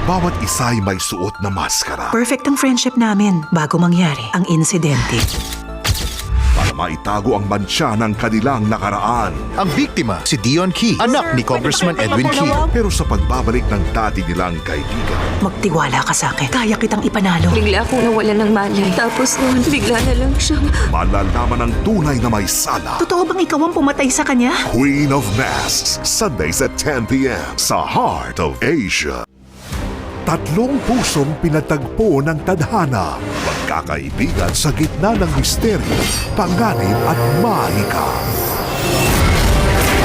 bawat isa'y may suot na maskara Perfect ang friendship namin bago mangyari ang insidente. para maitago ang mantsa ng kanilang nakaraan. Ang biktima, si Dion Key, anak ni Congressman Edwin Key. Pero sa pagbabalik ng dati nilang kaibigan, Magtiwala ka sa akin. Kaya kitang ipanalo. Bigla akong nawala ng malay. Tapos noon, bigla na lang siyang... malalaman ng tunay na may sala. Totoo bang ikaw ang pumatay sa kanya? Queen of Masks, Sundays at 10 p.m. sa Heart of Asia. Tatlong pusong pinatagpo ng tadhana. Magkakaibigan sa gitna ng misteryo, panganib at mahika.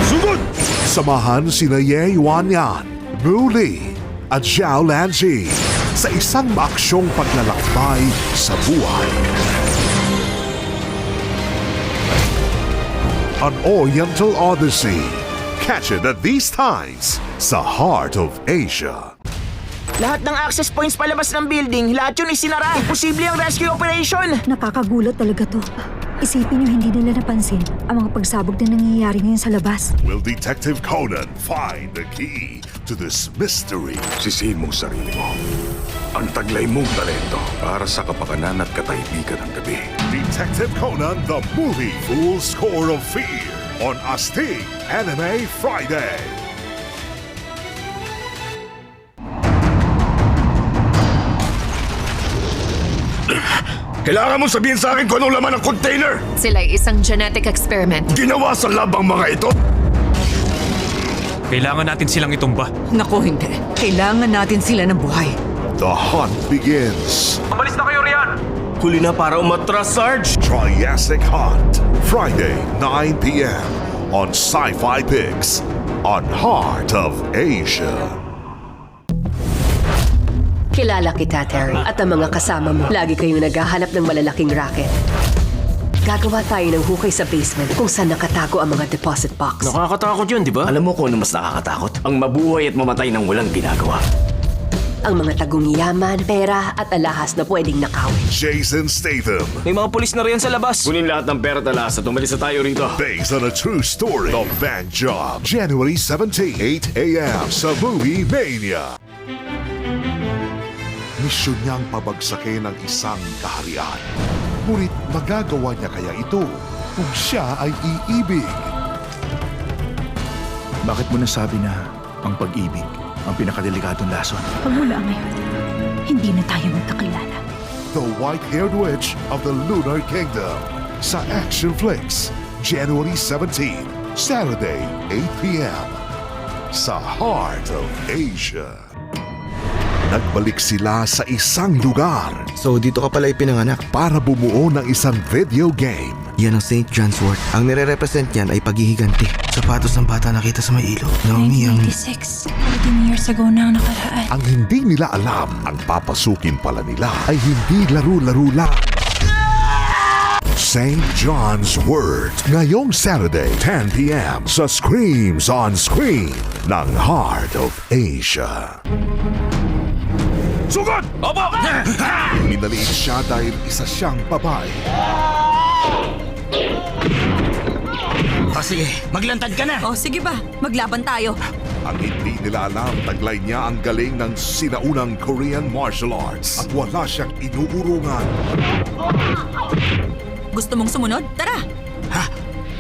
Sunod! Samahan sina Ye Wanyan, Bru Lee at Xiao Lanzi sa isang maaksyong paglalakbay sa buhay. An Oriental Odyssey. Catch it at these times sa Heart of Asia. Lahat ng access points palabas ng building, lahat yun isinara. Imposible ang rescue operation. Nakakagulat talaga to. Isipin niyo hindi nila napansin ang mga pagsabog na nangyayari ngayon sa labas. Will Detective Conan find the key to this mystery? Sisihin mong sarili mo. Ang taglay mong talento para sa kapakanan at katahimikan ng gabi. Detective Conan, the movie Full Score of Fear on Astig Anime Friday. Kailangan mo sabihin sa akin kung anong laman ng container! Sila ay isang genetic experiment. Ginawa sa labang mga ito! Kailangan natin silang itumba. Naku, hindi. Kailangan natin sila ng buhay. The hunt begins. Umalis na kayo riyan! Huli na para umatras, Sarge. Triassic Hunt, Friday, 9 p.m. on Sci-Fi Pix on Heart of Asia. Kilala kita, Terry, at ang mga kasama mo. Lagi kayong naghahanap ng malalaking racket. Gagawa tayo ng hukay sa basement kung saan nakatago ang mga deposit box. Nakakatakot yun, di ba? Alam mo kung ano mas nakakatakot? Ang mabuhay at mamatay ng walang ginagawa. Ang mga tagong yaman, pera at alahas na pwedeng nakawin. Jason Statham, May mga pulis na riyan sa labas. Kunin lahat ng pera at alas at umalis na tayo rito. based on a true story. The Bank Job, January 17, 8 a.m. sa Movie Mania. Misyon niyang pabagsakin ang isang kaharian. Ngunit magagawa niya kaya ito kung siya ay iibig? Bakit mo nasabi na ang pag-ibig ang pinakadelikadong lason? Pagmula ngayon, hindi na tayo magkakilala. The White-Haired Witch of the Lunar Kingdom sa Action Flix, January 17, Saturday, 8 p.m. sa Heart of Asia. Nagbalik sila sa isang lugar So dito ka pala ipinanganak. para bumuo ng isang video game. Yan ang St. John's Wort. Ang nire-represent niyan ay paghihiganti. Sapatos ng bata nakita sa may ilog. Naomi ang... 1996, 14 years ago na ang nakaraan. Ang hindi nila alam, ang papasukin pala nila ay hindi laro-laro lang. St. John's Wort, ngayong Saturday, 10 p.m. sa Screams on Screen ng Heart of Asia. Sugod! Opo! Minaliit siya dahil isa siyang babae. O sige, maglantad ka na. O sige ba, maglaban tayo. Ang hindi nila alam, taglay niya ang galing ng sinaunang Korean martial arts at wala siyang inuurungan. Gusto mong sumunod? Tara!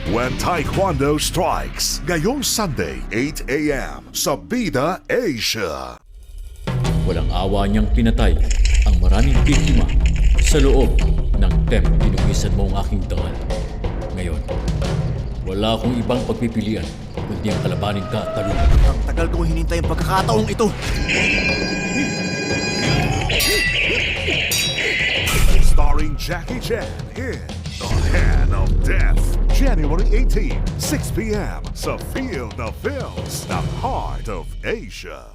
When Taekwondo Strikes, ngayong Sunday, 8 a.m. sa Bida Asia. Walang awa niyang pinatay ang maraming biktima sa loob ng tinugisan mo ang aking dangal. Ngayon, wala akong ibang pagpipilian kundi ang kalabanin ka at talunan. Ang tagal kong hinintay ang pagkakataong ito. Starring Jackie Chan in The Hand of Death. January 18, 6 p.m. sa Field of Films ng Heart of Asia.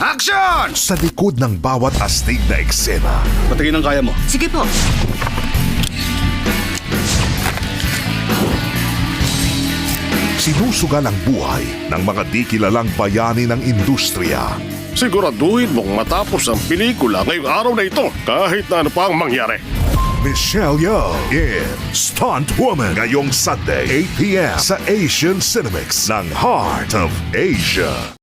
Action! Sa likod ng bawat astig na eksena, Patingin ang kaya mo. Sige po. sinusugal ang buhay ng mga di kilalang bayani ng industriya. Siguraduhin mong matapos ang pelikula ngayong araw na ito kahit na ano pa ang mangyari. Michelle Yeoh in Stunt Woman ngayong Sunday, 8 p.m. sa Asian Cinemas ng Heart of Asia.